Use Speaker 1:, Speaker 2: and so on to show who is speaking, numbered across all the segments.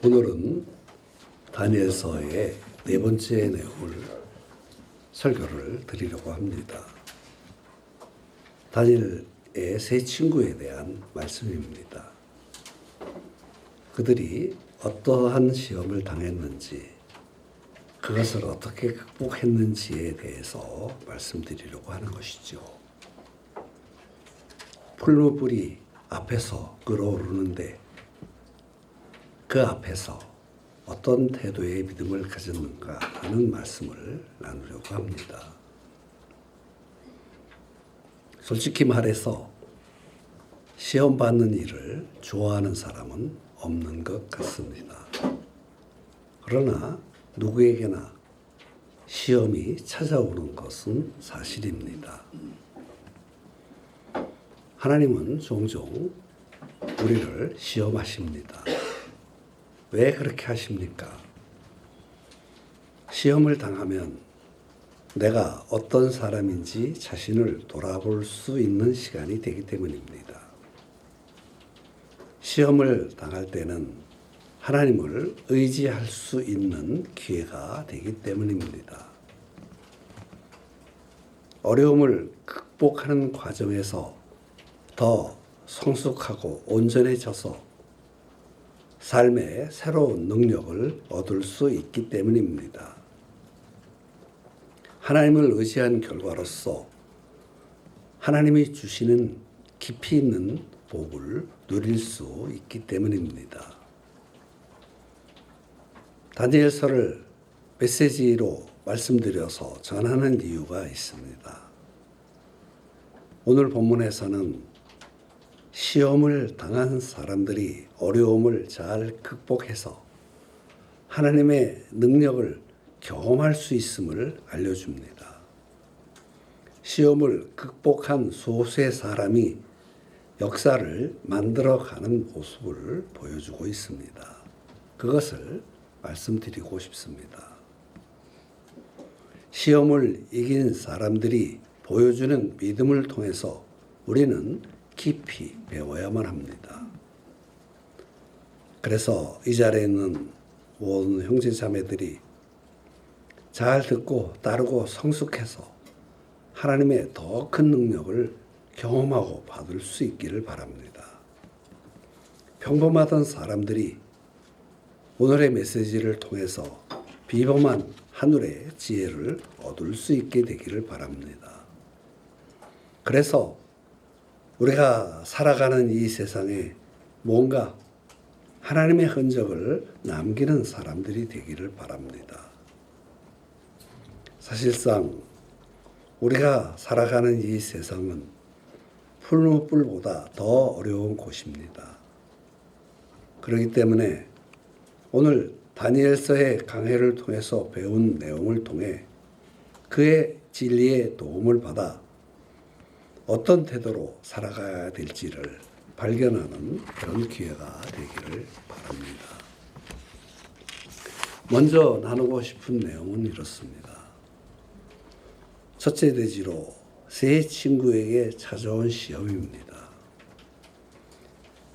Speaker 1: 오늘은 다니엘서의 네 번째 내용을 설교를 드리려고 합니다. 다니엘의 세 친구에 대한 말씀입니다. 그들이 어떠한 시험을 당했는지, 그것을 어떻게 극복했는지에 대해서 말씀드리려고 하는 것이죠. 풀무불이 앞에서 끓어오르는데 그 앞에서 어떤 태도의 믿음을 가졌는가 하는 말씀을 나누려고 합니다. 솔직히 말해서 시험 받는 일을 좋아하는 사람은 없는 것 같습니다. 그러나 누구에게나 시험이 찾아오는 것은 사실입니다. 하나님은 종종 우리를 시험하십니다. 왜 그렇게 하십니까? 시험을 당하면 내가 어떤 사람인지 자신을 돌아볼 수 있는 시간이 되기 때문입니다. 시험을 당할 때는 하나님을 의지할 수 있는 기회가 되기 때문입니다. 어려움을 극복하는 과정에서 더 성숙하고 온전해져서 삶의 새로운 능력을 얻을 수 있기 때문입니다. 하나님을 의지한 결과로서 하나님이 주시는 깊이 있는 복을 누릴 수 있기 때문입니다. 다니엘서를 메시지로 말씀드려서 전하는 이유가 있습니다. 오늘 본문에서는 시험을 당한 사람들이 어려움을 잘 극복해서 하나님의 능력을 경험할 수 있음을 알려줍니다. 시험을 극복한 소수의 사람이 역사를 만들어가는 모습을 보여주고 있습니다. 그것을 말씀드리고 싶습니다. 시험을 이긴 사람들이 보여주는 믿음을 통해서 우리는 깊이 배워야만 합니다. 그래서 이 자리에 있는 모든 형제 자매들이 잘 듣고 따르고 성숙해서 하나님의 더 큰 능력을 경험하고 받을 수 있기를 바랍니다. 평범하던 사람들이 오늘의 메시지를 통해서 비범한 하늘의 지혜를 얻을 수 있게 되기를 바랍니다. 그래서 우리가 살아가는 이 세상에 뭔가 하나님의 흔적을 남기는 사람들이 되기를 바랍니다. 사실상 우리가 살아가는 이 세상은 풀무불보다 더 어려운 곳입니다. 그렇기 때문에 오늘 다니엘서의 강해를 통해서 배운 내용을 통해 그의 진리의 도움을 받아 어떤 태도로 살아가야 될지를 발견하는 그런 기회가 되기를 바랍니다. 먼저 나누고 싶은 내용은 이렇습니다. 첫째 대지로 세 친구에게 찾아온 시험입니다.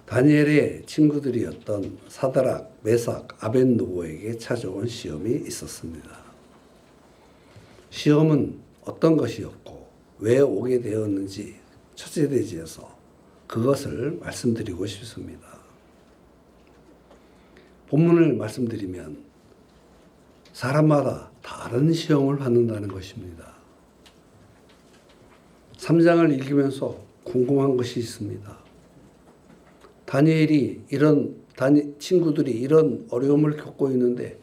Speaker 1: 다니엘의 친구들이었던 사드락, 메삭, 아벳느고에게 찾아온 시험이 있었습니다. 시험은 어떤 것이었고 왜 오게 되었는지 첫째 대지에서 그것을 말씀드리고 싶습니다. 본문을 말씀드리면 사람마다 다른 시험을 받는다는 것입니다. 3장을 읽으면서 궁금한 것이 있습니다. 다니엘이 친구들이 이런 어려움을 겪고 있는데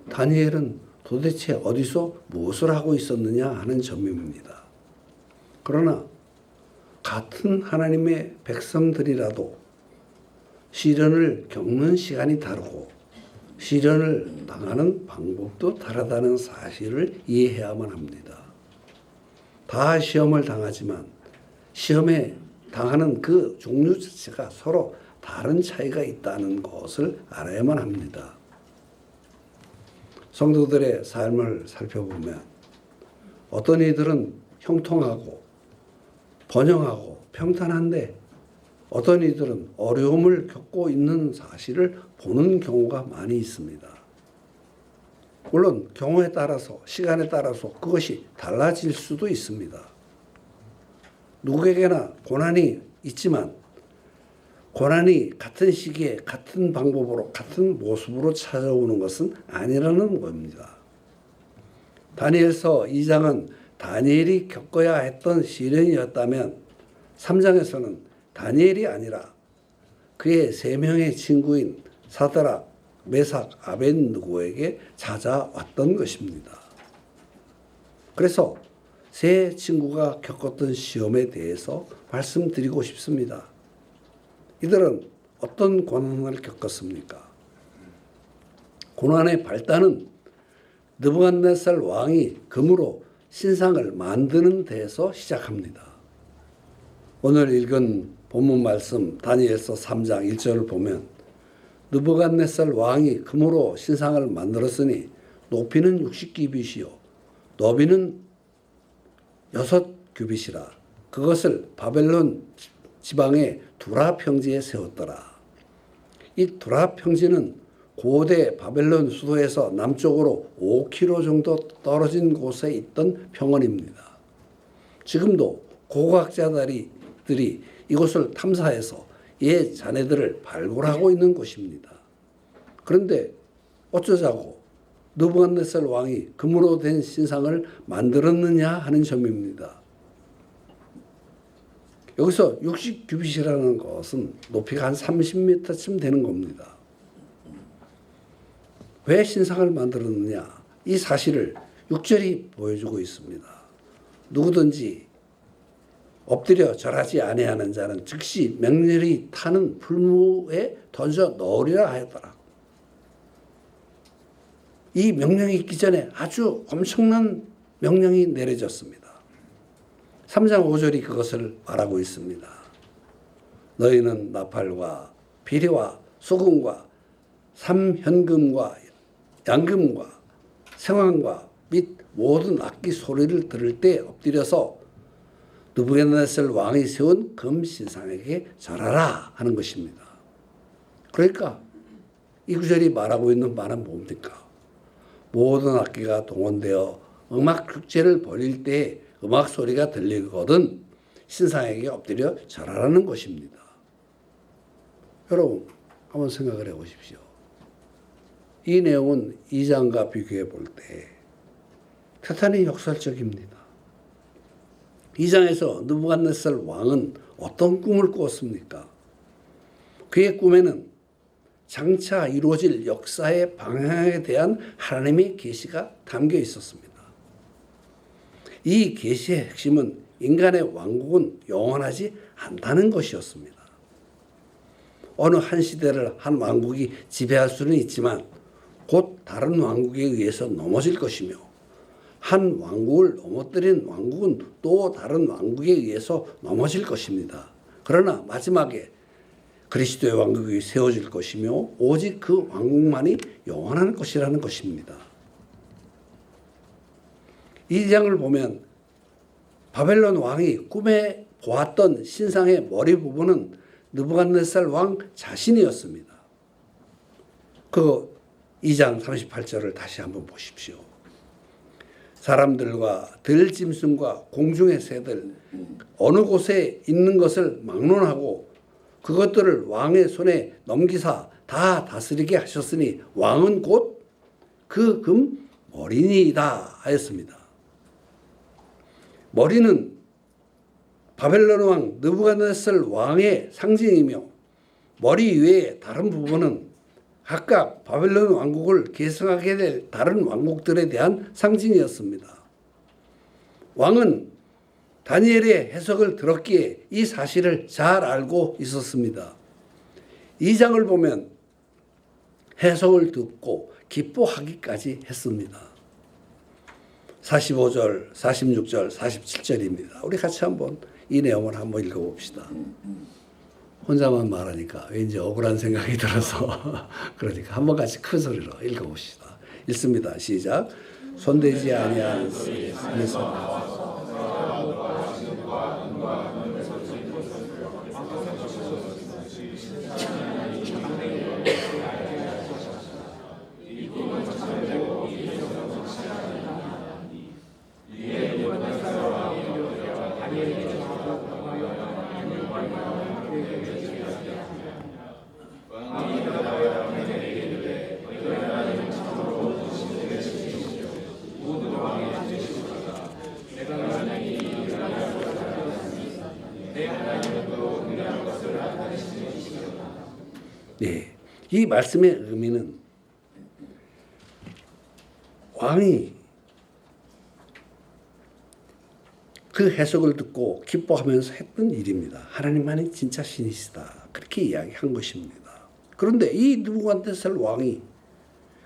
Speaker 1: 다니엘은 도대체 어디서 무엇을 하고 있었느냐 하는 점입니다. 그러나 같은 하나님의 백성들이라도 시련을 겪는 시간이 다르고 시련을 당하는 방법도 다르다는 사실을 이해해야만 합니다. 다 시험을 당하지만 시험에 당하는 그 종류 자체가 서로 다른 차이가 있다는 것을 알아야만 합니다. 성도들의 삶을 살펴보면 어떤 이들은 형통하고 번영하고 평탄한데 어떤 이들은 어려움을 겪고 있는 사실을 보는 경우가 많이 있습니다. 물론 경우에 따라서 시간에 따라서 그것이 달라질 수도 있습니다. 누구에게나 고난이 있지만 고난이 같은 시기에 같은 방법으로 같은 모습으로 찾아오는 것은 아니라는 겁니다. 다니엘서 2장은 다니엘이 겪어야 했던 시련이었다면 3장에서는 다니엘이 아니라 그의 3명의 친구인 사드락, 메삭, 아벤느고에게 찾아왔던 것입니다. 그래서 세 친구가 겪었던 시험에 대해서 말씀드리고 싶습니다. 이들은 어떤 고난을 겪었습니까? 고난의 발단은 느부갓네살 왕이 금으로 신상을 만드는 데에서 시작합니다. 오늘 읽은 본문 말씀 다니엘서 3장 1절을 보면 느부갓네살 왕이 금으로 신상을 만들었으니 높이는 60규빗이요 너비는 6규빗이라 그것을 바벨론 지방의 두라 평지에 세웠더라. 이 두라 평지는 고대 바벨론 수도에서 남쪽으로 5km 정도 떨어진 곳에 있던 평원입니다. 지금도 고고학자들이 이곳을 탐사해서 옛 잔해들을 발굴하고 있는 곳입니다. 그런데 어쩌자고 느부갓네살 왕이 금으로 된 신상을 만들었느냐 하는 점입니다. 여기서 60규빗이라는 것은 높이가 한 30m쯤 되는 겁니다. 왜 신상을 만들었느냐? 이 사실을 6절이 보여주고 있습니다. 누구든지 엎드려 절하지 아니하는 자는 즉시 맹렬히 타는 풀무에 던져 넣으리라 하였더라. 이 명령이 있기 전에 아주 엄청난 명령이 내려졌습니다. 3장 5절이 그것을 말하고 있습니다. 너희는 나팔과 비리와 소금과 삼현금과 양금과 생황과 및 모든 악기 소리를 들을 때 엎드려서 느부갓네살 왕이 세운 금 신상에게 절하라 하는 것입니다. 그러니까 이 구절이 말하고 있는 말은 뭡니까? 모든 악기가 동원되어 음악 축제를 벌일 때 음악 소리가 들리거든 신상에게 엎드려 절하라는 것입니다. 여러분 한번 생각을 해보십시오. 이 내용은 2장과 비교해 볼 때 대단히 역설적입니다. 2장에서 느부갓네살 왕은 어떤 꿈을 꾸었습니까? 그의 꿈에는 장차 이루어질 역사의 방향에 대한 하나님의 계시가 담겨 있었습니다. 이 계시의 핵심은 인간의 왕국은 영원하지 않다는 것이었습니다. 어느 한 시대를 한 왕국이 지배할 수는 있지만 곧 다른 왕국에 의해서 넘어질 것이며 한 왕국을 넘어뜨린 왕국은 또 다른 왕국에 의해서 넘어질 것입니다. 그러나 마지막에 그리스도의 왕국이 세워질 것이며 오직 그 왕국만이 영원한 것이라는 것입니다. 이 장을 보면 바벨론 왕이 꿈에 보았던 신상의 머리 부분은 느부갓네살 왕 자신이었습니다. 그 2장 38절을 다시 한번 보십시오. 사람들과 들짐승과 공중의 새들 어느 곳에 있는 것을 막론하고 그것들을 왕의 손에 넘기사 다 다스리게 하셨으니 왕은 곧 그 금 머리니이다 하였습니다. 머리는 바벨론 왕 느부갓네살 왕의 상징이며 머리 위에 다른 부분은 각각 바벨론 왕국을 계승하게 될 다른 왕국들에 대한 상징이었습니다. 왕은 다니엘의 해석을 들었기에 이 사실을 잘 알고 있었습니다. 2장을 보면 해석을 듣고 기뻐하기까지 했습니다. 45절, 46절, 47절입니다. 우리 같이 한번 이 내용을 한번 읽어봅시다. 혼자만 말하니까 왠지 억울한 생각이 들어서 그러니까 한번 같이 큰 소리로 읽어봅시다. 읽습니다. 시작. 손대지 아니한 산에서 네, 이 말씀의 의미는 왕이 그 해석을 듣고 기뻐하면서 했던 일입니다. 하나님만이 진짜 신이시다. 그렇게 이야기한 것입니다. 그런데 이 느부갓네살 왕이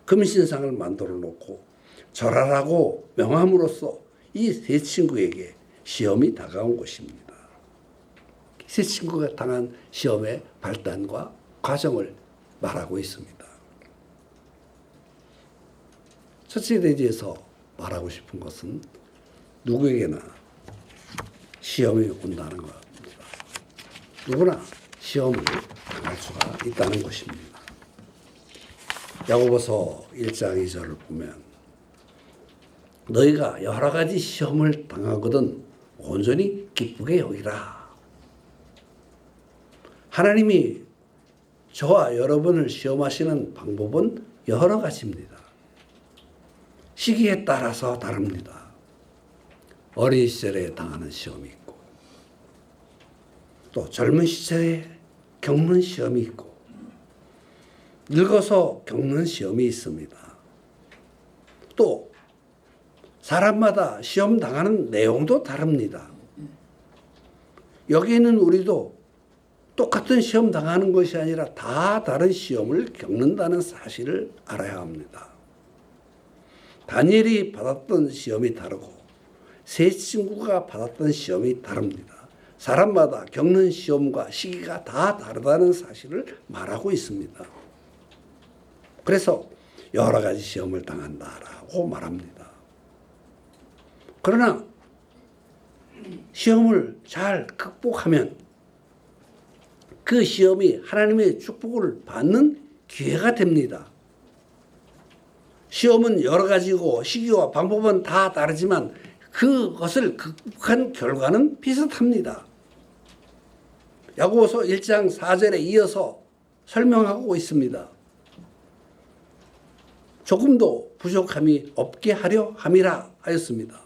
Speaker 1: 금신상을 만들어 놓고 절하라고 명함으로써 이 세 친구에게 시험이 다가온 것입니다. 세 친구가 당한 시험의 발단과 과정을 말하고 있습니다. 첫째 대지에서 말하고 싶은 것은 누구에게나 시험이 온다는 겁니다. 누구나 시험을 당할 수가 있다는 것입니다. 야고보서 1장 2절을 보면 너희가 여러 가지 시험을 당하거든 온전히 기쁘게 여기라. 하나님이 저와 여러분을 시험하시는 방법은 여러 가지입니다. 시기에 따라서 다릅니다. 어린 시절에 당하는 시험이 있고 또 젊은 시절에 겪는 시험이 있고 늙어서 겪는 시험이 있습니다. 또 사람마다 시험 당하는 내용도 다릅니다. 여기 있는 우리도 똑같은 시험 당하는 것이 아니라 다 다른 시험을 겪는다는 사실을 알아야 합니다. 다니엘이 받았던 시험이 다르고 세 친구가 받았던 시험이 다릅니다. 사람마다 겪는 시험과 시기가 다 다르다는 사실을 말하고 있습니다. 그래서 여러 가지 시험을 당한다라고 말합니다. 그러나 시험을 잘 극복하면 그 시험이 하나님의 축복을 받는 기회가 됩니다. 시험은 여러 가지고 시기와 방법은 다 다르지만 그것을 극복한 결과는 비슷합니다. 야고보서 1장 4절에 이어서 설명하고 있습니다. 조금도 부족함이 없게 하려 함이라 하였습니다.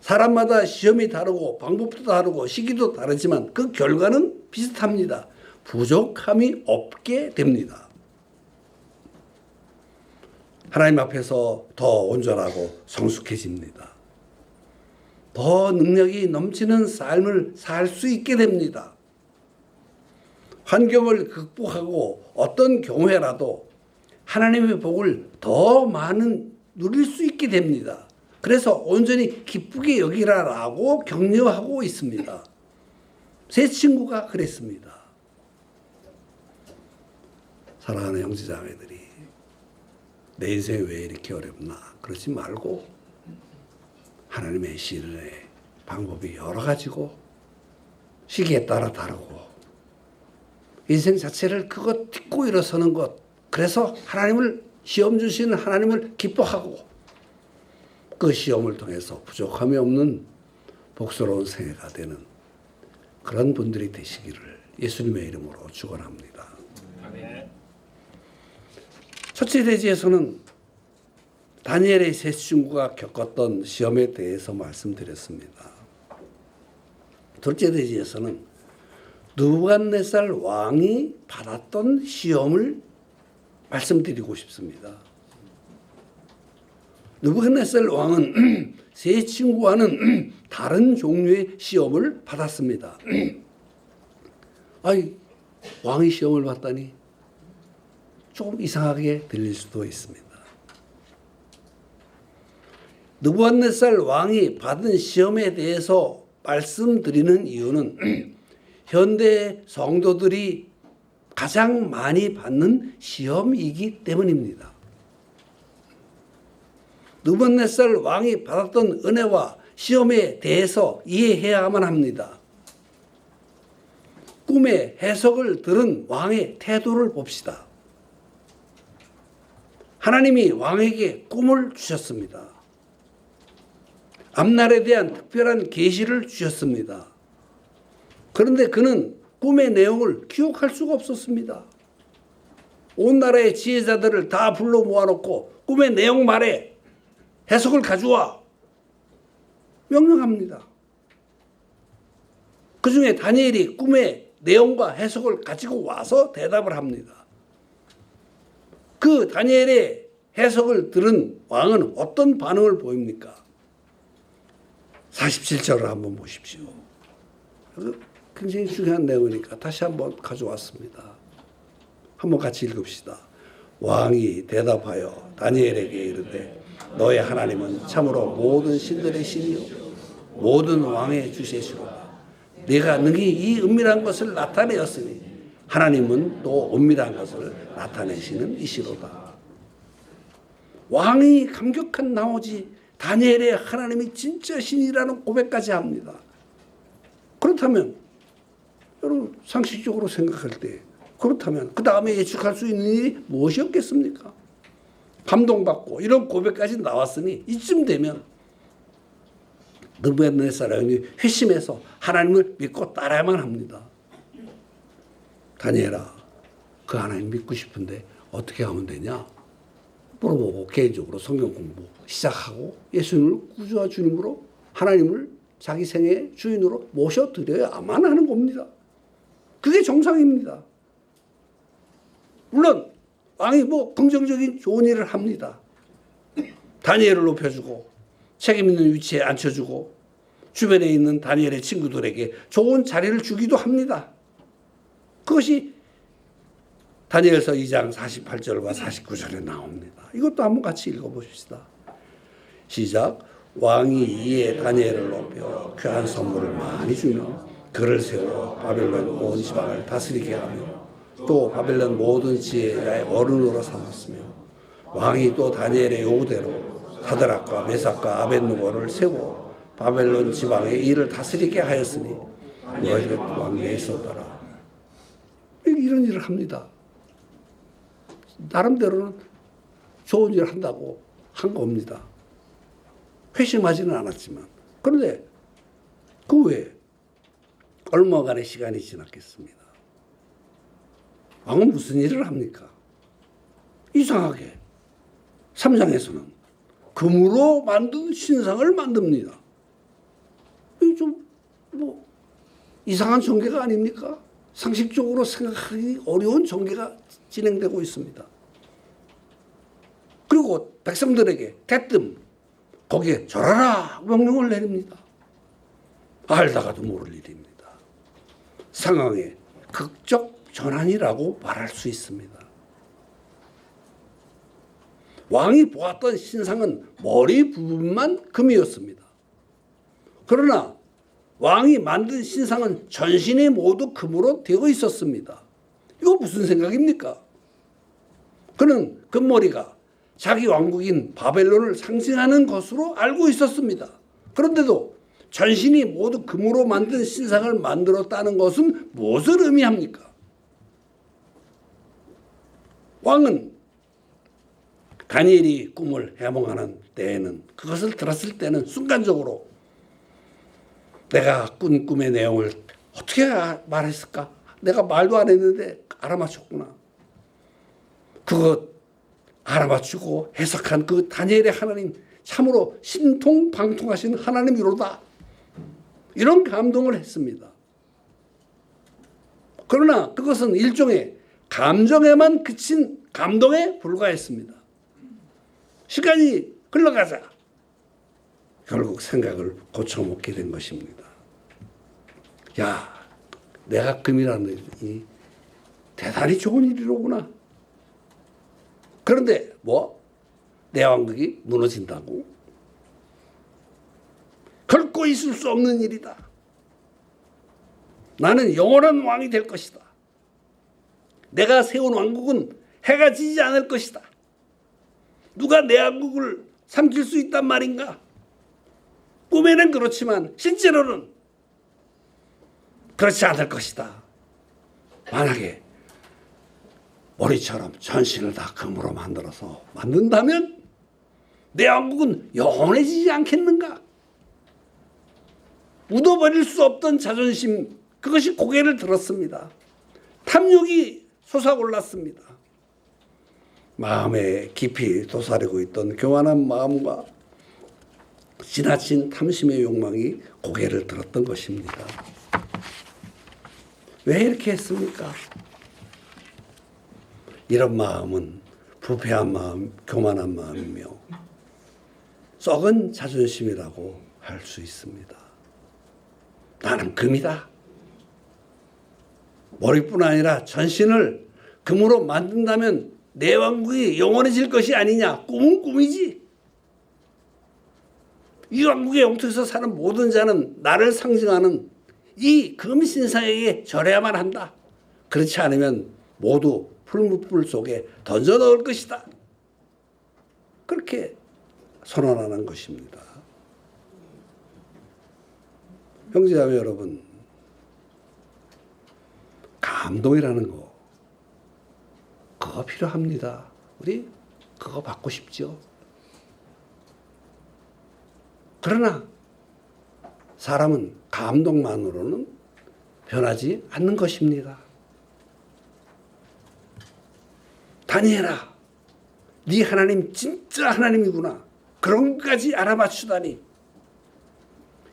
Speaker 1: 사람마다 시험이 다르고 방법도 다르고 시기도 다르지만 그 결과는 비슷합니다. 부족함이 없게 됩니다. 하나님 앞에서 더 온전하고 성숙해집니다. 더 능력이 넘치는 삶을 살 수 있게 됩니다. 환경을 극복하고 어떤 경우에라도 하나님의 복을 더 많은 누릴 수 있게 됩니다. 그래서 온전히 기쁘게 여기라라고 격려하고 있습니다. 세 친구가 그랬습니다. 사랑하는 형제자매들이 내 인생이 왜 이렇게 어렵나 그러지 말고 하나님의 시련의 방법이 여러 가지고 시기에 따라 다르고 인생 자체를 그것 딛고 일어서는 것, 그래서 하나님을 시험 주시는 하나님을 기뻐하고 그 시험을 통해서 부족함이 없는 복스러운 생애가 되는 그런 분들이 되시기를 예수님의 이름으로 축원합니다. 첫째 대지에서는 다니엘의 세 친구가 겪었던 시험에 대해서 말씀드렸습니다. 둘째 대지에서는 느부갓네살 왕이 받았던 시험을 말씀드리고 싶습니다. 느부갓네살 왕은 세 친구와는 다른 종류의 시험을 받았습니다. 아이, 왕이 시험을 받다니 조금 이상하게 들릴 수도 있습니다. 느부갓네살 왕이 받은 시험에 대해서 말씀드리는 이유는 현대 성도들이 가장 많이 받는 시험이기 때문입니다. 느부갓네살 왕이 받았던 은혜와 시험에 대해서 이해해야만 합니다. 꿈의 해석을 들은 왕의 태도를 봅시다. 하나님이 왕에게 꿈을 주셨습니다. 앞날에 대한 특별한 계시를 주셨습니다. 그런데 그는 꿈의 내용을 기억할 수가 없었습니다. 온 나라의 지혜자들을 다 불러 모아놓고 꿈의 내용 말해, 해석을 가져와 명령합니다. 그 중에 다니엘이 꿈의 내용과 해석을 가지고 와서 대답을 합니다. 그 다니엘의 해석을 들은 왕은 어떤 반응을 보입니까? 47절을 한번 보십시오. 굉장히 중요한 내용이니까 다시 한번 가져왔습니다. 한번 같이 읽읍시다. 왕이 대답하여 다니엘에게 이르되 너의 하나님은 참으로 모든 신들의 신이요 모든 왕의 주제시로다. 네가 능히 이 은밀한 것을 나타내었으니 하나님은 또 은밀한 것을 나타내시는 이시로다. 왕이 감격한 나머지 다니엘의 하나님이 진짜 신이라는 고백까지 합니다. 그렇다면 여러분 상식적으로 생각할 때 그렇다면 그 다음에 예측할 수 있는 일이 무엇이었겠습니까? 감동받고 이런 고백까지 나왔으니 이쯤 되면 느부갓네살 왕이 회심해서 하나님을 믿고 따라야만 합니다. 다니엘아, 그 하나님 믿고 싶은데 어떻게 하면 되냐? 물어보고 개인적으로 성경 공부 시작하고 예수님을 구주와 주님으로 하나님을 자기 생애의 주인으로 모셔드려야만 하는 겁니다. 그게 정상입니다. 물론 왕이 긍정적인 좋은 일을 합니다. 다니엘을 높여주고 책임 있는 위치에 앉혀주고 주변에 있는 다니엘의 친구들에게 좋은 자리를 주기도 합니다. 그것이 다니엘서 2장 48절과 49절에 나옵니다. 이것도 한번 같이 읽어보십시다. 시작. 왕이 이에 다니엘을 높여 귀한 선물을 많이 주며 그를 세워 바벨론 온 지방을 다스리게 하며 또 바벨론 모든 지혜의 어른으로 삼았으며 왕이 또 다니엘의 요구대로 사드락과 메삭과 아벳느고를 세워 바벨론 지방의 일을 다스리게 하였으니 너희가 왕위에 있었더라. 이런 일을 합니다. 나름대로는 좋은 일을 한다고 한 겁니다. 회심하지는 않았지만. 그런데 그 외에 얼마간의 시간이 지났겠습니다. 왕은 무슨 일을 합니까? 이상하게 3장에서는 금으로 만든 신상을 만듭니다. 이게 좀 이상한 전개가 아닙니까? 상식적으로 생각하기 어려운 전개가 진행되고 있습니다. 그리고 백성들에게 대뜸 거기에 절하라 명령을 내립니다. 알다가도 모를 일입니다. 상황의 극적 전환이라고 말할 수 있습니다. 왕이 보았던 신상은 머리 부분만 금이었습니다. 그러나 왕이 만든 신상은 전신이 모두 금으로 되어 있었습니다. 이거 무슨 생각입니까? 그는 금머리가 자기 왕국인 바벨론을 상징하는 것으로 알고 있었습니다. 그런데도 전신이 모두 금으로 만든 신상을 만들었다는 것은 무엇을 의미합니까? 왕은 다니엘이 꿈을 해몽하는 때에는 그것을 들었을 때는 순간적으로 내가 꾼 꿈의 내용을 어떻게 말했을까? 내가 말도 안 했는데 알아맞혔구나. 그것 알아맞추고 해석한 그 다니엘의 하나님 참으로 신통방통하신 하나님이로다. 이런 감동을 했습니다. 그러나 그것은 일종의 감정에만 그친 감동에 불과했습니다. 시간이 흘러가자 결국 생각을 고쳐먹게 된 것입니다. 야, 내가 금이라는 일이 대단히 좋은 일이로구나. 그런데 내 왕국이 무너진다고? 결코 있을 수 없는 일이다. 나는 영원한 왕이 될 것이다. 내가 세운 왕국은 해가 지지 않을 것이다. 누가 내 왕국을 삼킬 수 있단 말인가? 꿈에는 그렇지만 실제로는 그렇지 않을 것이다. 만약에 머리처럼 전신을 다 금으로 만든다면 내 왕국은 영원해지지 않겠는가? 묻어버릴 수 없던 자존심, 그것이 고개를 들었습니다. 탐욕이 솟아올랐습니다. 마음에 깊이 돋아리고 있던 교만한 마음과 지나친 탐심의 욕망이 고개를 들었던 것입니다. 왜 이렇게 했습니까? 이런 마음은 부패한 마음, 교만한 마음이며 썩은 자존심이라고 할 수 있습니다. 나는 금이다. 머리뿐 아니라 전신을 금으로 만든다면 내 왕국이 영원해질 것이 아니냐. 꿈은 꿈이지. 이 왕국의 영토에서 사는 모든 자는 나를 상징하는 이 금신상에게 절해야만 한다. 그렇지 않으면 모두 풀무불 속에 던져 넣을 것이다. 그렇게 선언하는 것입니다. 형제자매 여러분, 감동이라는 거 그거 필요합니다. 우리 그거 받고 싶죠. 그러나 사람은 감동만으로는 변하지 않는 것입니다. 다니엘아, 네 하나님 진짜 하나님이구나. 그런 것까지 알아맞추다니.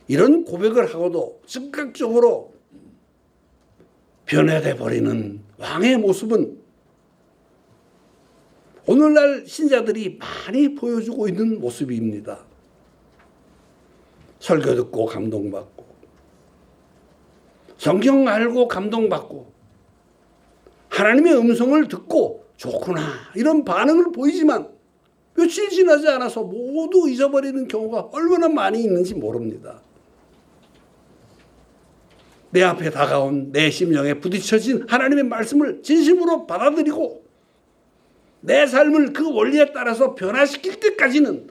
Speaker 1: 이런 고백을 하고도 즉각적으로 변해돼 버리는 왕의 모습은 오늘날 신자들이 많이 보여주고 있는 모습입니다. 설교 듣고 감동받고, 성경 알고 감동받고, 하나님의 음성을 듣고 좋구나 이런 반응을 보이지만 며칠 지나지 않아서 모두 잊어버리는 경우가 얼마나 많이 있는지 모릅니다. 내 앞에 다가온 내 심령에 부딪혀진 하나님의 말씀을 진심으로 받아들이고 내 삶을 그 원리에 따라서 변화시킬 때까지는,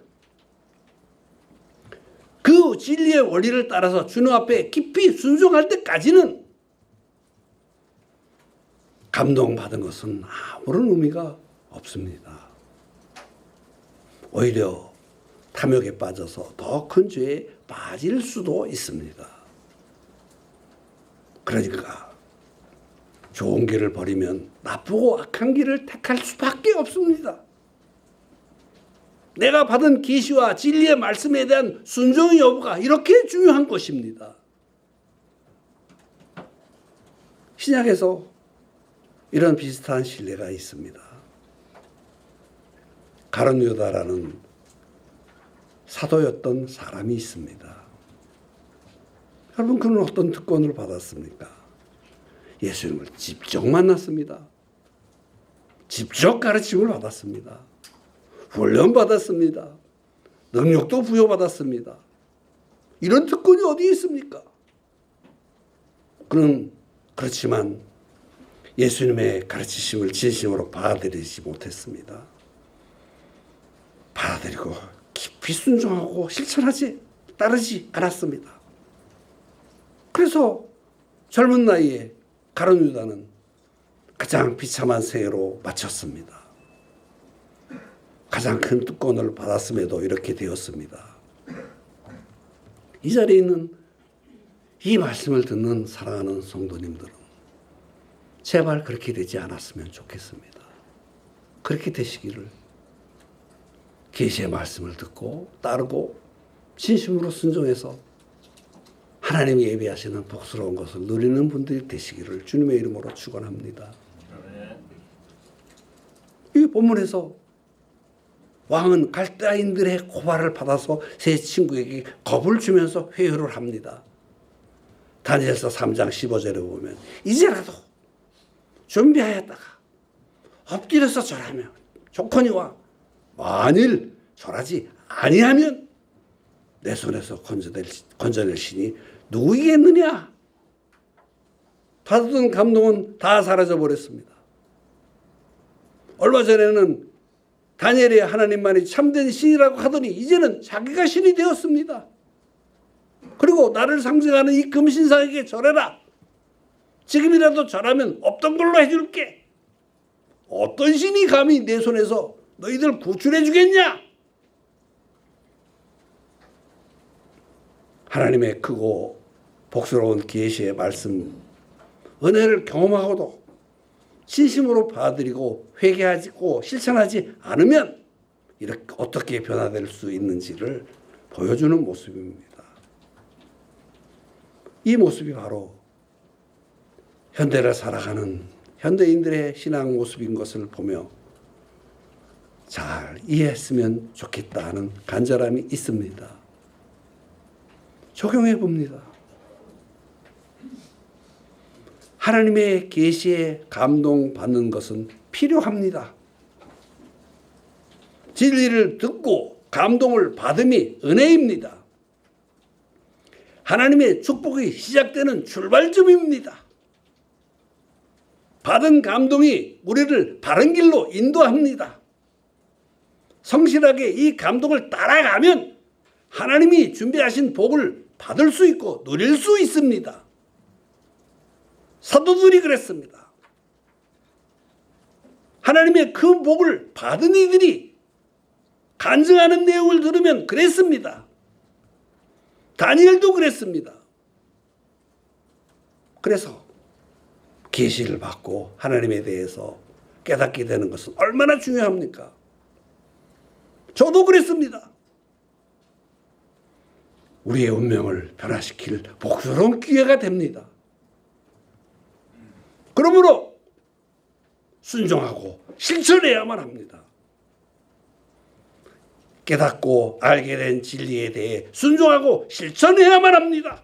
Speaker 1: 그 진리의 원리를 따라서 주님 앞에 깊이 순종할 때까지는 감동받은 것은 아무런 의미가 없습니다. 오히려 탐욕에 빠져서 더 큰 죄에 빠질 수도 있습니다. 그러니까 좋은 길을 버리면 나쁘고 악한 길을 택할 수밖에 없습니다. 내가 받은 계시와 진리의 말씀에 대한 순종의 여부가 이렇게 중요한 것입니다. 신약에서 이런 비슷한 신뢰가 있습니다. 가룟 유다라는 사도였던 사람이 있습니다. 여러분, 그는 어떤 특권을 받았습니까? 예수님을 직접 만났습니다. 직접 가르침을 받았습니다. 훈련 받았습니다. 능력도 부여받았습니다. 이런 특권이 어디 있습니까? 그는 그렇지만 예수님의 가르치심을 진심으로 받아들이지 못했습니다. 받아들이고 깊이 순종하고 실천하지 따르지 않았습니다. 그래서 젊은 나이에 가룟 유다는 가장 비참한 생애로 마쳤습니다. 가장 큰 특권을 받았음에도 이렇게 되었습니다. 이 자리에 있는 이 말씀을 듣는 사랑하는 성도님들은 제발 그렇게 되지 않았으면 좋겠습니다. 그렇게 되시기를, 계시의 말씀을 듣고 따르고 진심으로 순종해서 하나님이 예비하시는 복스러운 것을 누리는 분들이 되시기를 주님의 이름으로 축원합니다. 이 본문에서 왕은 갈대아인들의 고발을 받아서 세 친구에게 겁을 주면서 회유를 합니다. 다니엘서 3장 15절에 보면 이제라도 준비하였다가 엎드려서 절하며 좋거니와 만일 절하지 아니하면 내 손에서 건져낼 신이 누구이겠느냐. 받았던 감동은 다 사라져버렸습니다. 얼마 전에는 다니엘이 하나님만이 참된 신이라고 하더니 이제는 자기가 신이 되었습니다. 그리고 나를 상징하는 이 금신상에게 절해라. 지금이라도 절하면 없던 걸로 해줄게. 어떤 신이 감히 내 손에서 너희들 구출해 주겠냐? 하나님의 크고 복스러운 계시의 말씀, 은혜를 경험하고도 진심으로 받아들이고 회개하고 실천하지 않으면 이렇게 어떻게 변화될 수 있는지를 보여주는 모습입니다. 이 모습이 바로 현대를 살아가는 현대인들의 신앙 모습인 것을 보며 잘 이해했으면 좋겠다 하는 간절함이 있습니다. 적용해 봅니다. 하나님의 계시에 감동받는 것은 필요합니다. 진리를 듣고 감동을 받음이 은혜입니다. 하나님의 축복이 시작되는 출발점입니다. 받은 감동이 우리를 바른 길로 인도합니다. 성실하게 이 감동을 따라가면 하나님이 준비하신 복을 받을 수 있고 누릴 수 있습니다. 사도들이 그랬습니다. 하나님의 그 복을 받은 이들이 간증하는 내용을 들으면 그랬습니다. 다니엘도 그랬습니다. 그래서 계시를 받고 하나님에 대해서 깨닫게 되는 것은 얼마나 중요합니까? 저도 그랬습니다. 우리의 운명을 변화시킬 복스러운 기회가 됩니다. 그러므로 순종하고 실천해야만 합니다. 깨닫고 알게 된 진리에 대해 순종하고 실천해야만 합니다.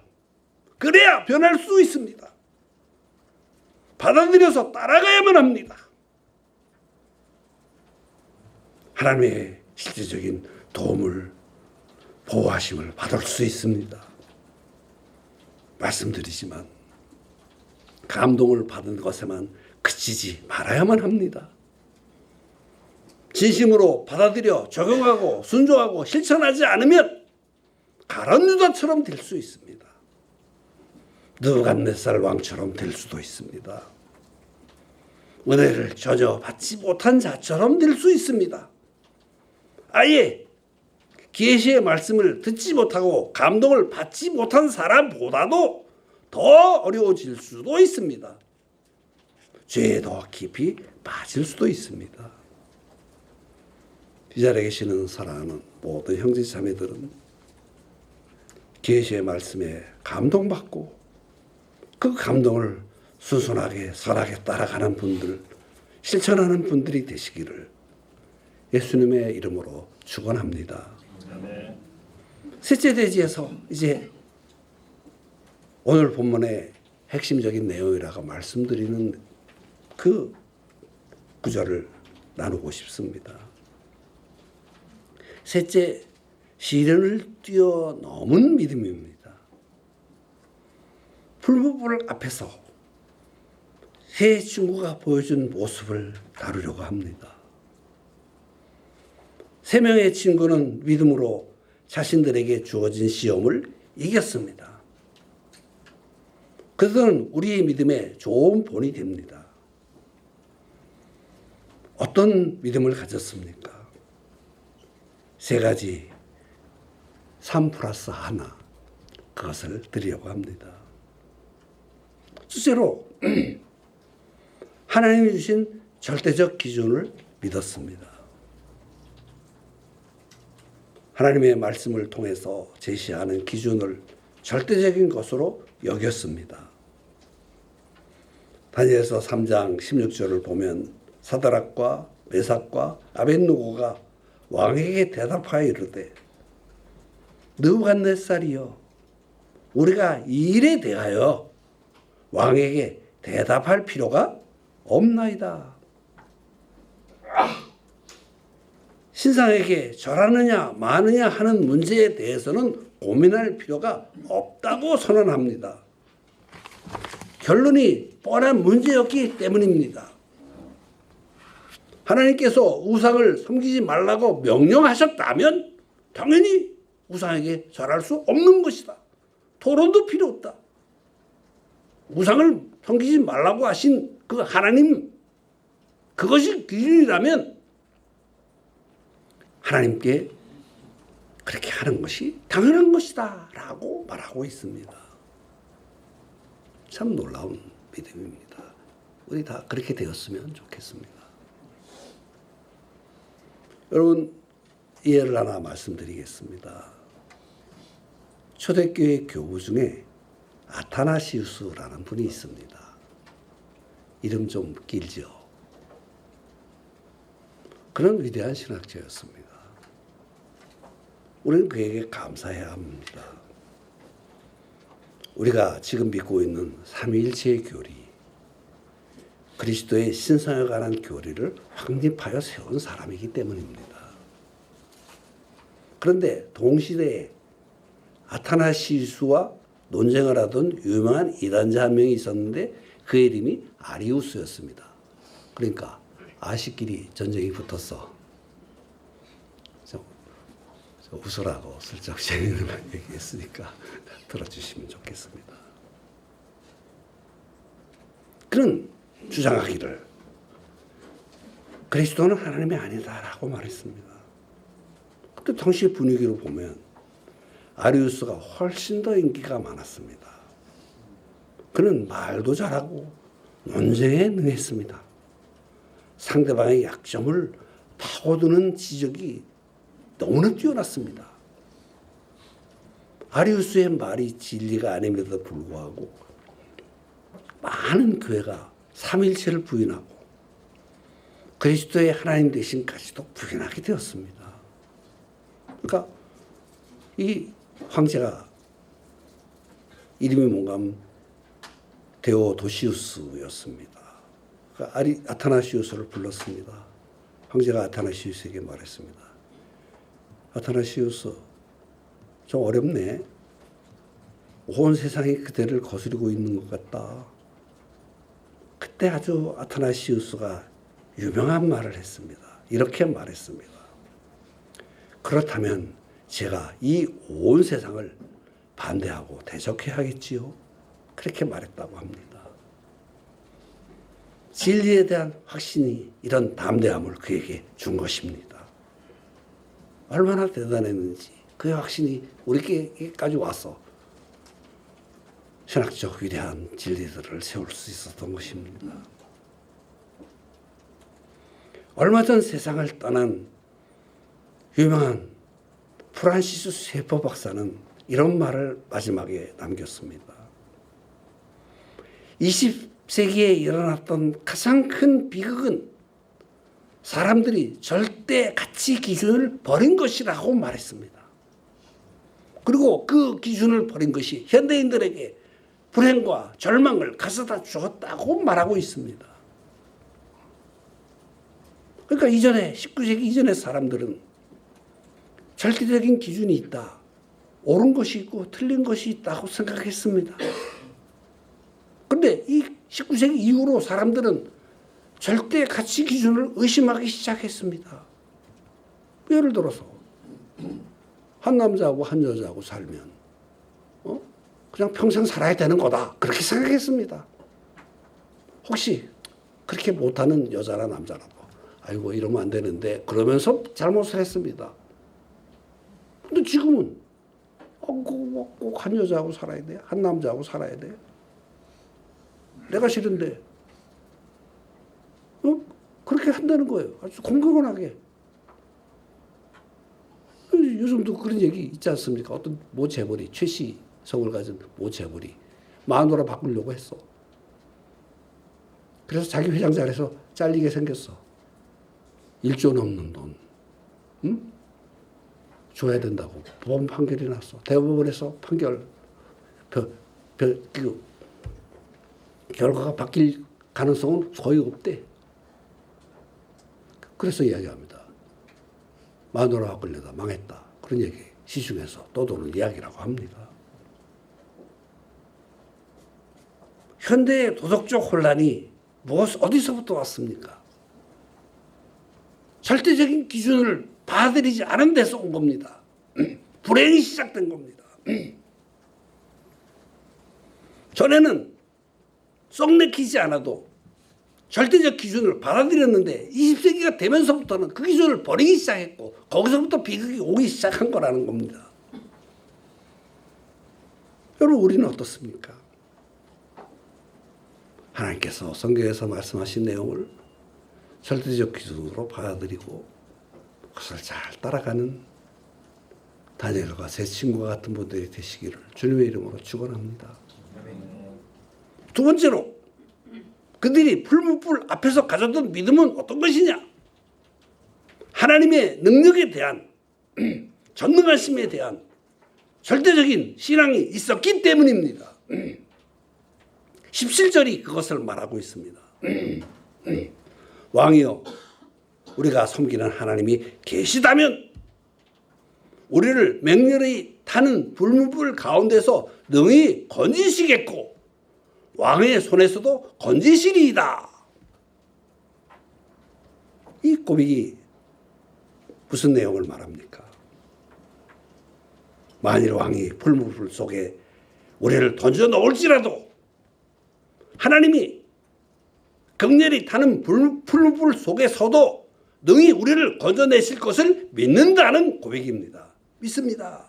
Speaker 1: 그래야 변할 수 있습니다. 받아들여서 따라가야만 합니다. 하나님의 실질적인 도움을, 보호하심을 받을 수 있습니다. 말씀드리지만 감동을 받은 것에만 그치지 말아야만 합니다. 진심으로 받아들여 적용하고 순종하고 실천하지 않으면 가룟 유다처럼 될 수 있습니다. 느부갓네살 왕처럼 될 수도 있습니다. 은혜를 전혀 받지 못한 자처럼 될 수 있습니다. 아예 계시의 말씀을 듣지 못하고 감동을 받지 못한 사람보다도 더 어려워질 수도 있습니다. 죄에 더 깊이 빠질 수도 있습니다. 이 자리에 계시는 사랑하는 모든 형제 자매들은 계시의 말씀에 감동받고 그 감동을 순순하게 선하게 따라가는 분들, 실천하는 분들이 되시기를 예수님의 이름으로 축원합니다. 셋째 대지에서 이제 오늘 본문의 핵심적인 내용이라고 말씀드리는 그 구절을 나누고 싶습니다. 셋째, 시련을 뛰어넘은 믿음입니다. 불법을 앞에서 세 친구가 보여준 모습을 다루려고 합니다. 세 명의 친구는 믿음으로 자신들에게 주어진 시험을 이겼습니다. 그들은 우리의 믿음에 좋은 본이 됩니다. 어떤 믿음을 가졌습니까? 세 가지 3+1 그것을 드리려고 합니다. 첫째로 하나님이 주신 절대적 기준을 믿었습니다. 하나님의 말씀을 통해서 제시하는 기준을 절대적인 것으로 여겼습니다. 다니엘서 3장 16절을 보면 사드락과 메삭과 아벳느고가 왕에게 대답하여 이르되 느부갓네살이여 우리가 이 일에 대하여 왕에게 대답할 필요가 없나이다. 신상에게 절하느냐 마느냐 하는 문제에 대해서는 고민할 필요가 없다고 선언합니다. 결론이 뻔한 문제였기 때문입니다. 하나님께서 우상을 섬기지 말라고 명령하셨다면 당연히 우상에게 절할 수 없는 것이다. 토론도 필요 없다. 우상을 섬기지 말라고 하신 그 하나님, 그것이 기준이라면 하나님께 그렇게 하는 것이 당연한 것이다 라고 말하고 있습니다. 참 놀라운 믿음입니다. 우리 다 그렇게 되었으면 좋겠습니다. 여러분, 예를 하나 말씀드리겠습니다. 초대교회 교부 중에 아타나시우스라는 분이 있습니다. 이름 좀 길죠. 그런 위대한 신학자였습니다. 우리는 그에게 감사해야 합니다. 우리가 지금 믿고 있는 삼위일체의 교리, 그리스도의 신성에 관한 교리를 확립하여 세운 사람이기 때문입니다. 그런데 동시대에 아타나시우스와 논쟁을 하던 유명한 이단자 한 명이 있었는데 그 이름이 아리우스였습니다. 그러니까 아시끼리 전쟁이 붙었어. 웃으라고 슬쩍 재미있는 걸 얘기했으니까 들어주시면 좋겠습니다. 그는 주장하기를 그리스도는 하나님이 아니다라고 말했습니다. 그때 당시 분위기로 보면 아리우스가 훨씬 더 인기가 많았습니다. 그는 말도 잘하고 논쟁에 능했습니다. 상대방의 약점을 파고드는 지적이 너무나 뛰어났습니다. 아리우스의 말이 진리가 아님에도 불구하고 많은 교회가 삼일체를 부인하고 그리스도의 하나님 되심까지도 부인하게 되었습니다. 그러니까 이 황제가 이름이 뭔가 하면 데오도시우스였습니다. 그러니까 아타나시우스를 불렀습니다. 황제가 아타나시우스에게 말했습니다. 아타나시우스, 좀 어렵네. 온 세상이 그대를 거스르고 있는 것 같다. 그때 아주 아타나시우스가 유명한 말을 했습니다. 이렇게 말했습니다. 그렇다면 제가 이 온 세상을 반대하고 대적해야겠지요. 그렇게 말했다고 합니다. 진리에 대한 확신이 이런 담대함을 그에게 준 것입니다. 얼마나 대단했는지 그 확신이 우리에게까지 와서 신학적 위대한 진리들을 세울 수 있었던 것입니다. 얼마 전 세상을 떠난 유명한 프란시스 셰퍼 박사는 이런 말을 마지막에 남겼습니다. 20세기에 일어났던 가장 큰 비극은 사람들이 절대 가치 기준을 버린 것이라고 말했습니다. 그리고 그 기준을 버린 것이 현대인들에게 불행과 절망을 가져다 주었다고 말하고 있습니다. 그러니까 이전에 19세기 이전의 사람들은 절대적인 기준이 있다. 옳은 것이 있고 틀린 것이 있다고 생각했습니다. 그런데 이 19세기 이후로 사람들은 절대 가치 기준을 의심하기 시작했습니다. 예를 들어서 한 남자하고 한 여자하고 살면 그냥 평생 살아야 되는 거다. 그렇게 생각했습니다. 혹시 그렇게 못하는 여자나 남자라도 아이고 이러면 안 되는데 그러면서 잘못을 했습니다. 근데 지금은 꼭 한 여자하고 살아야 돼. 한 남자하고 살아야 돼. 내가 싫은데 그렇게 한다는 거예요. 아주 공공연하게. 요즘도 그런 얘기 있지 않습니까? 어떤 모 재벌이 최씨 성을 가진 모 재벌이 마누라 바꾸려고 했어. 그래서 자기 회장 자리에서 잘리게 생겼어. 1조 넘는 돈. 응? 줘야 된다고 법원 판결이 났어. 대법원에서 판결 결과가 바뀔 가능성은 거의 없대. 그래서 이야기합니다. 마누라 바꾸려다 망했다. 그런 얘기 시중에서 떠도는 이야기라고 합니다. 현대의 도덕적 혼란이 어디서부터 왔습니까? 절대적인 기준을 받아들이지 않은 데서 온 겁니다. 불행이 시작된 겁니다. 전에는 썩 내키지 않아도 절대적 기준을 받아들였는데 20세기가 되면서부터는 그 기준을 버리기 시작했고 거기서부터 비극이 오기 시작한 거라는 겁니다. 여러분 우리는 어떻습니까? 하나님께서 성경에서 말씀하신 내용을 절대적 기준으로 받아들이고 그것을 잘 따라가는 다니엘과 제 친구와 같은 분들이 되시기를 주님의 이름으로 축원합니다. 두 번째로 그들이 풀무불 앞에서 가졌던 믿음은 어떤 것이냐? 하나님의 능력에 대한 전능하심에 대한 절대적인 신앙이 있었기 때문입니다. 17절이 그것을 말하고 있습니다. 왕이여, 우리가 섬기는 하나님이 계시다면 우리를 맹렬히 타는 불무불 가운데서 능히 건지시겠고 왕의 손에서도 건지시리이다. 이 고백이 무슨 내용을 말합니까? 만일 왕이 불무불 속에 우리를 던져 넣을지라도 하나님이 격렬히 타는 불무불 속에서도 능히 우리를 건져내실 것을 믿는다는 고백입니다. 믿습니다.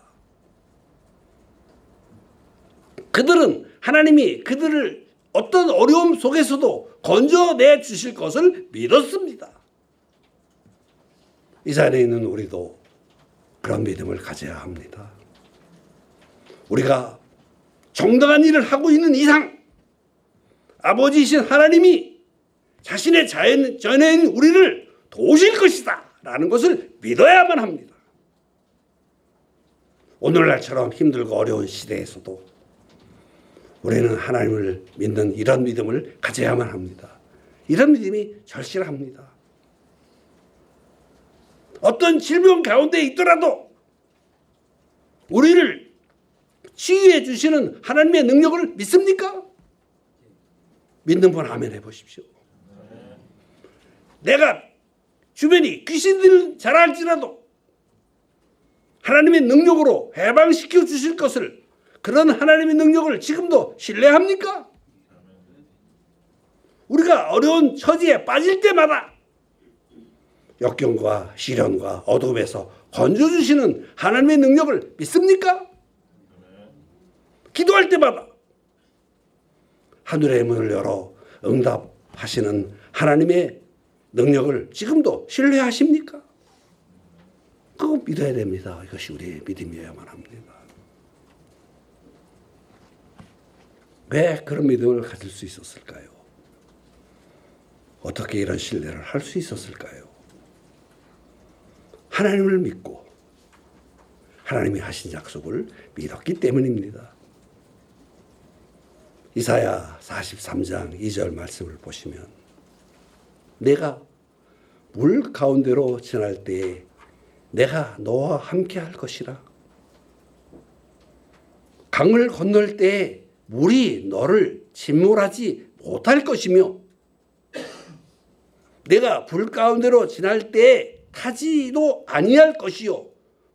Speaker 1: 그들은 하나님이 그들을 어떤 어려움 속에서도 건져내 주실 것을 믿었습니다. 이 자리에 있는 우리도 그런 믿음을 가져야 합니다. 우리가 정당한 일을 하고 있는 이상 아버지이신 하나님이 자신의 자녀인 우리를 도우실 것이다 라는 것을 믿어야만 합니다. 오늘날처럼 힘들고 어려운 시대에서도 우리는 하나님을 믿는 이런 믿음을 가져야만 합니다. 이런 믿음이 절실합니다. 어떤 질병 가운데 있더라도 우리를 치유해 주시는 하나님의 능력을 믿습니까? 믿는 분 아멘 해보십시오. 내가 주변이 귀신들 잘 알지라도 하나님의 능력으로 해방시켜 주실 것을, 그런 하나님의 능력을 지금도 신뢰합니까? 우리가 어려운 처지에 빠질 때마다 역경과 시련과 어둠에서 건져주시는 하나님의 능력을 믿습니까? 기도할 때마다 하늘의 문을 열어 응답하시는 하나님의 능력을 지금도 신뢰하십니까? 그거 믿어야 됩니다. 이것이 우리의 믿음이어야만 합니다. 왜 그런 믿음을 가질 수 있었을까요? 어떻게 이런 신뢰를 할 수 있었을까요? 하나님을 믿고 하나님이 하신 약속을 믿었기 때문입니다. 이사야 43장 2절 말씀을 보시면 내가 물 가운데로 지날 때에 내가 너와 함께 할 것이라. 강을 건널 때에 물이 너를 침몰하지 못할 것이며 내가 불 가운데로 지날 때에 타지도 아니할 것이요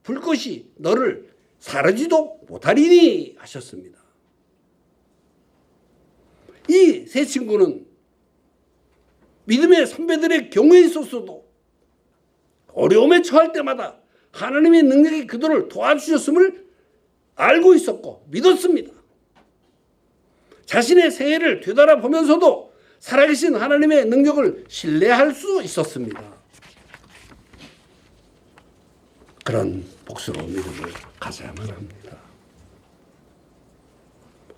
Speaker 1: 불꽃이 너를 사르지도 못하리니 하셨습니다. 이 세 친구는 믿음의 선배들의 경우에 있어서도 어려움에 처할 때마다 하나님의 능력이 그들을 도와주셨음을 알고 있었고 믿었습니다. 자신의 생애를 되돌아보면서도 살아계신 하나님의 능력을 신뢰할 수 있었습니다. 그런 복스러운 믿음을 가져야만 합니다.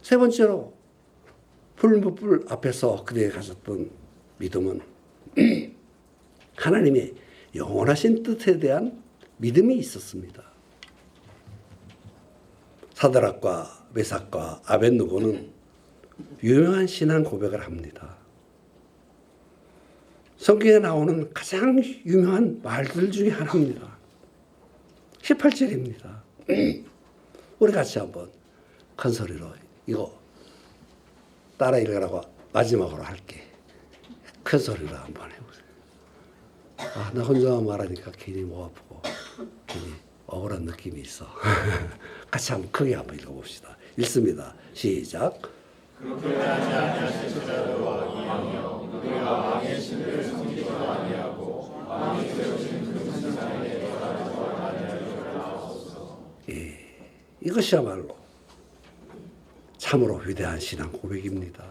Speaker 1: 세 번째로 불무불 앞에서 그들이 가졌던 믿음은 하나님의 영원하신 뜻에 대한 믿음이 있었습니다. 사드락과 메삭과 아벳느고는 유명한 신앙 고백을 합니다. 성경에 나오는 가장 유명한 말들 중에 하나입니다. 18절입니다. 우리 같이 한번 큰 소리로 이거 따라 읽으라고 마지막으로 할게. 큰 소리로 한번 해보세요. 나 혼자 말하니까 괜히 목 아프고 괜히 억울한 느낌이 있어. 같이 한번 크게 한번 읽어봅시다. 읽습니다. 시작.
Speaker 2: 그렇게 하지 아니하실 자들과 이왕이여 그가 왕의 신들을 섬기지 아니하고 왕이 세우신 그 신상에 들어가지 아니하리라 하옵소서.
Speaker 1: 이것이야말로 참으로 위대한 신앙 고백입니다.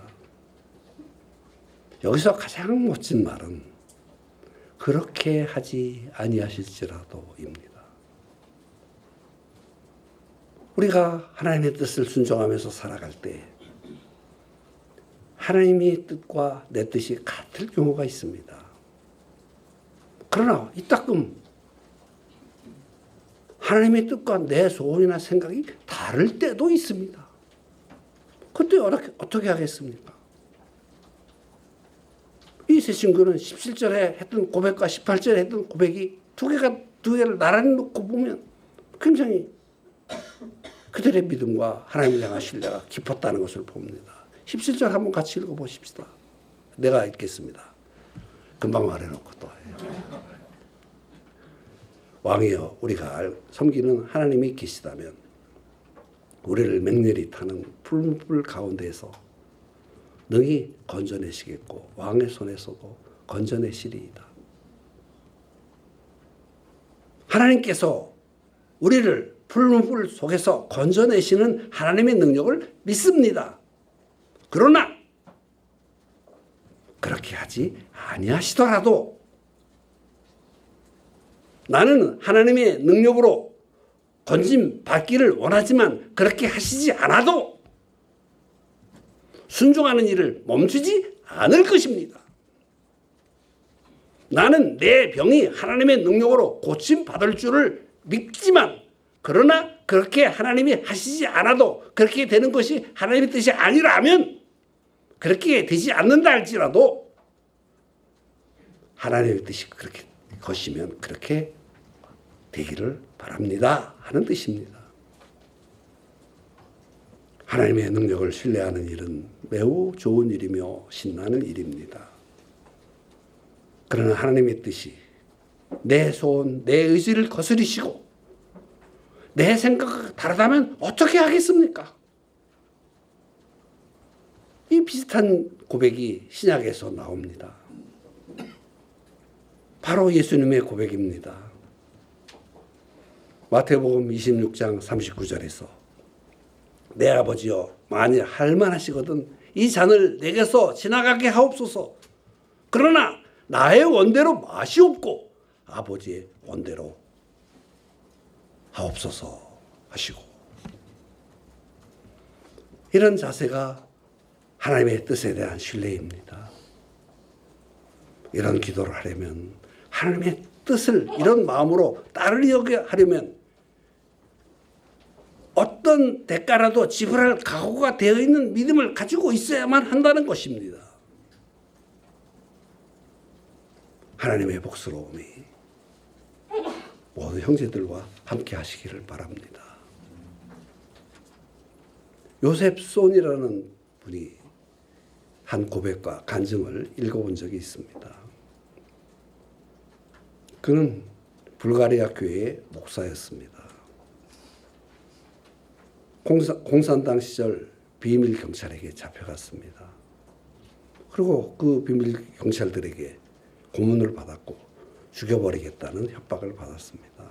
Speaker 1: 여기서 가장 멋진 말은 그렇게 하지 아니하실지라도입니다. 우리가 하나님의 뜻을 순종하면서 살아갈 때 하나님의 뜻과 내 뜻이 같을 경우가 있습니다. 그러나 이따금 하나님의 뜻과 내 소원이나 생각이 다를 때도 있습니다. 그때 어떻게 하겠습니까? 이 세 친구는 17절에 했던 고백과 18절에 했던 고백이 두 개를 나란히 놓고 보면 굉장히 그들의 믿음과 하나님을 향한 신뢰가 깊었다는 것을 봅니다. 17절 한번 같이 읽어보십시다. 내가 읽겠습니다. 금방 말해놓고 또 해요. 왕이여, 우리가 섬기는 하나님이 계시다면 우리를 맹렬히 타는 풀무불 가운데에서 능히 건져내시겠고 왕의 손에서도 건져내시리이다. 하나님께서 우리를 풀무불 속에서 건져내시는 하나님의 능력을 믿습니다. 그러나 그렇게 하지 아니하시더라도 나는 하나님의 능력으로 건짐 받기를 원하지만 그렇게 하시지 않아도 순종하는 일을 멈추지 않을 것입니다. 나는 내 병이 하나님의 능력으로 고침 받을 줄을 믿지만 그러나 그렇게 하나님이 하시지 않아도 그렇게 되는 것이 하나님의 뜻이 아니라면 그렇게 되지 않는다 할지라도 하나님의 뜻이 그렇게 것이면 그렇게 되기를 바랍니다 하는 뜻입니다. 하나님의 능력을 신뢰하는 일은 매우 좋은 일이며 신나는 일입니다. 그러나 하나님의 뜻이 내 소원, 내 의지를 거스리시고 내 생각과 다르다면 어떻게 하겠습니까? 이 비슷한 고백이 신약에서 나옵니다. 바로 예수님의 고백입니다. 마태복음 26장 39절에서 내 아버지여 만일 할만하시거든 이 잔을 내게서 지나가게 하옵소서. 그러나 나의 원대로 마시옵고 아버지의 원대로 하옵소서 하시고, 이런 자세가 하나님의 뜻에 대한 신뢰입니다. 이런 기도를 하려면 하나님의 뜻을 이런 마음으로 따르려고 하려면 어떤 대가라도 지불할 각오가 되어 있는 믿음을 가지고 있어야만 한다는 것입니다. 하나님의 복스러움이 모든 형제들과 함께 하시기를 바랍니다. 요셉손이라는 분이 한 고백과 간증을 읽어본 적이 있습니다. 그는 불가리아 교회의 목사였습니다. 공산당 시절 비밀 경찰에게 잡혀갔습니다. 그리고 그 비밀 경찰들에게 고문을 받았고 죽여버리겠다는 협박을 받았습니다.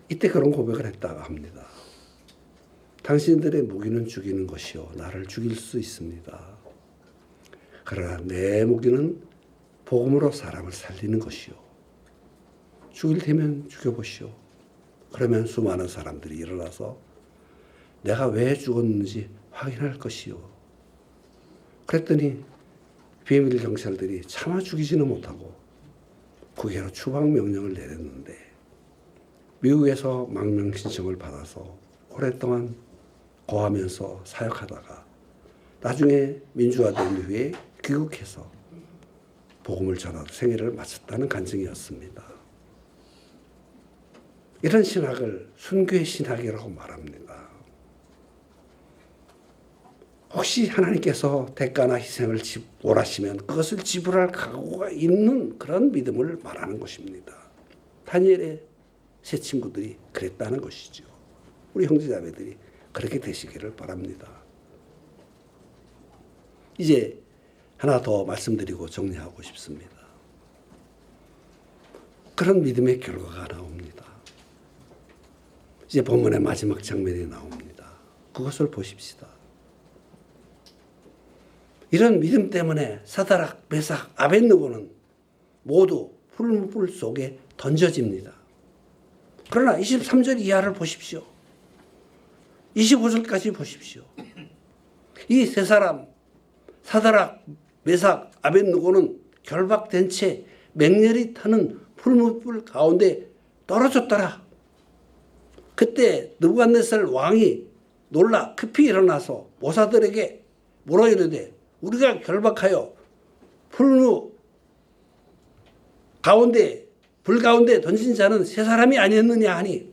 Speaker 1: 이때 그런 고백을 했다고 합니다. 당신들의 무기는 죽이는 것이요 나를 죽일 수 있습니다. 그러나 내 무기는 복음으로 사람을 살리는 것이요 죽일 테면 죽여보시오. 그러면 수많은 사람들이 일어나서 내가 왜 죽었는지 확인할 것이요. 그랬더니 비밀 경찰들이 차마 죽이지는 못하고 국외로 추방 명령을 내렸는데 미국에서 망명 신청을 받아서 오랫동안 거하면서 사역하다가 나중에 민주화된 후에 귀국해서 복음을 전하고 생애를 마쳤다는 간증이었습니다. 이런 신학을 순교의 신학이라고 말합니다. 혹시 하나님께서 대가나 희생을 원하시면 그것을 지불할 각오가 있는 그런 믿음을 말하는 것입니다. 다니엘의 세 친구들이 그랬다는 것이죠. 우리 형제자매들이 그렇게 되시기를 바랍니다. 이제 하나 더 말씀드리고 정리하고 싶습니다. 그런 믿음의 결과가 나옵니다. 이제 본문의 마지막 장면이 나옵니다. 그것을 보십시다. 이런 믿음 때문에 사드락, 메삭, 아벳느고는 모두 풀무불 속에 던져집니다. 그러나 23절 이하를 보십시오. 25절까지 보십시오. 이 세 사람 사드락, 메삭, 아벳느고는 결박된 채 맹렬히 타는 풀무불 가운데 떨어졌더라. 그때 느부갓네살 왕이 놀라 급히 일어나서 모사들에게 물어 이르되 우리가 결박하여 풀무 가운데 불 가운데 던진 자는 세 사람이 아니었느냐 하니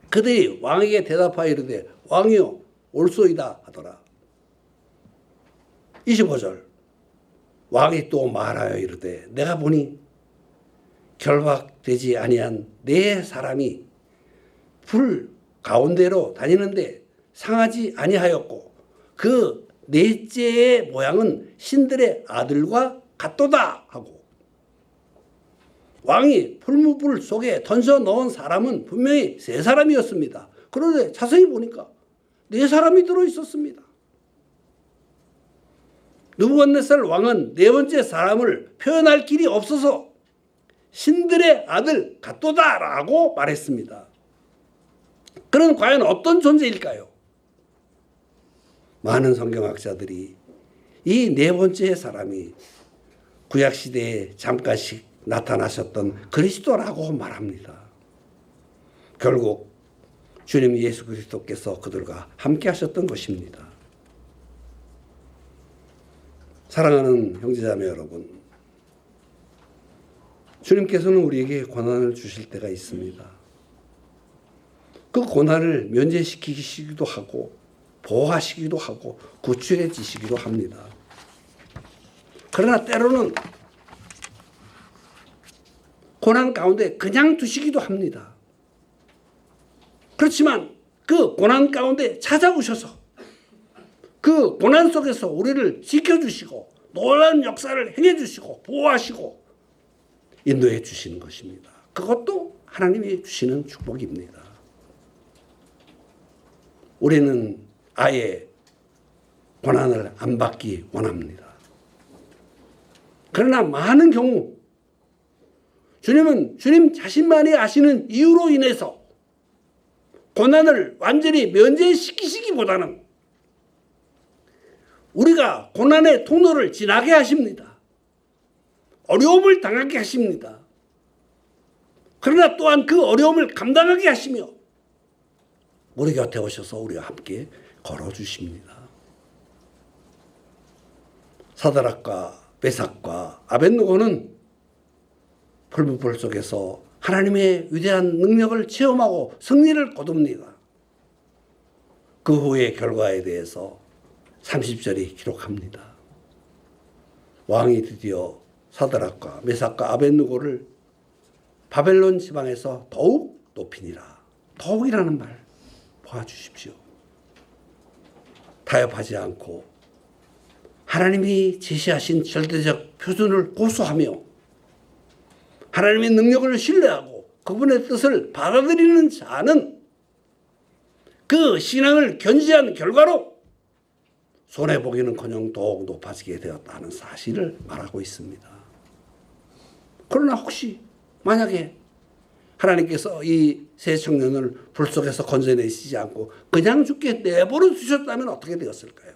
Speaker 1: 그들이 왕에게 대답하여 이르되 왕이여 옳소이다 하더라. 25절 왕이 또 말하여 이르되 내가 보니 결박되지 아니한 네 사람이 불 가운데로 다니는데 상하지 아니하였고 그 넷째의 모양은 신들의 아들과 같도다 하고 왕이 풀무불 속에 던져 넣은 사람은 분명히 세 사람이었습니다. 그런데 자세히 보니까 네 사람이 들어있었습니다. 느부갓네살 왕은 네 번째 사람을 표현할 길이 없어서 신들의 아들 같도다라고 말했습니다. 그는 과연 어떤 존재일까요? 많은 성경학자들이 이 네 번째 사람이 구약시대에 잠깐씩 나타나셨던 그리스도라고 말합니다. 결국 주님 예수 그리스도께서 그들과 함께 하셨던 것입니다. 사랑하는 형제자매 여러분, 주님께서는 우리에게 고난을 주실 때가 있습니다. 그 고난을 면제시키시기도 하고 보호하시기도 하고 구출해 주시기도 합니다. 그러나 때로는 고난 가운데 그냥 두시기도 합니다. 그렇지만 그 고난 가운데 찾아오셔서 그 고난 속에서 우리를 지켜주시고 놀라운 역사를 행해주시고 보호하시고 인도해 주시는 것입니다. 그것도 하나님이 주시는 축복입니다. 우리는 아예 고난을 안 받기 원합니다. 그러나 많은 경우 주님은 주님 자신만이 아시는 이유로 인해서 고난을 완전히 면제시키시기보다는 우리가 고난의 통로를 지나게 하십니다. 어려움을 당하게 하십니다. 그러나 또한 그 어려움을 감당하게 하시며 우리 곁에 오셔서 우리와 함께 걸어주십니다. 사드락과 메삭과 아벳느고는 풀무불 속에서 하나님의 위대한 능력을 체험하고 승리를 거둡니다. 그 후의 결과에 대해서 30절이 기록합니다. 왕이 드디어 사드락과 메삭과 아벳느고를 바벨론 지방에서 더욱 높이니라. 더욱이라는 말 보아주십시오. 타협하지 않고 하나님이 제시하신 절대적 표준을 고수하며 하나님의 능력을 신뢰하고 그분의 뜻을 받아들이는 자는 그 신앙을 견지한 결과로 손해보기는커녕 더욱 높아지게 되었다는 사실을 말하고 있습니다. 그러나 혹시 만약에 하나님께서 이 세 청년을 불 속에서 건져내시지 않고 그냥 죽게 내버려 두셨다면 어떻게 되었을까요?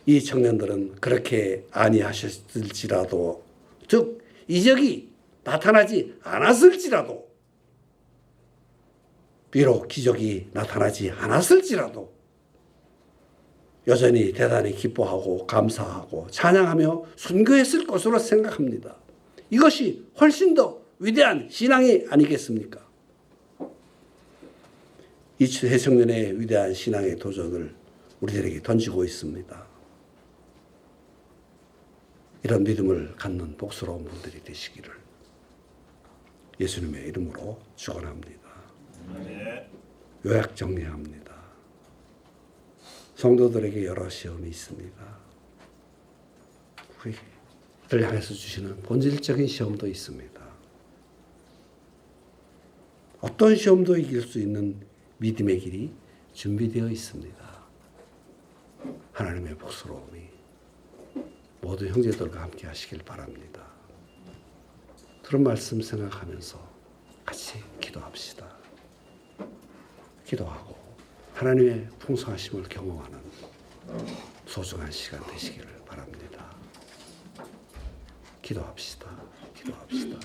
Speaker 1: 이 청년들은 그렇게 아니하셨을지라도, 즉 이적이 나타나지 않았을지라도, 비록 기적이 나타나지 않았을지라도 여전히 대단히 기뻐하고 감사하고 찬양하며 순교했을 것으로 생각합니다. 이것이 훨씬 더 위대한 신앙이 아니겠습니까? 이 세 청년의 위대한 신앙의 도전을 우리들에게 던지고 있습니다. 이런 믿음을 갖는 복스러운 분들이 되시기를 예수님의 이름으로 축원합니다. 요약 정리합니다. 성도들에게 여러 시험이 있습니다. 우리를 향해서 주시는 본질적인 시험도 있습니다. 어떤 시험도 이길 수 있는 믿음의 길이 준비되어 있습니다. 하나님의 복스러움이 모든 형제들과 함께 하시길 바랍니다. 들은 말씀 생각하면서 같이 기도합시다. 기도하고 하나님의 풍성하심을 경험하는 소중한 시간 되시기를 바랍니다. 기도합시다. 기도합시다.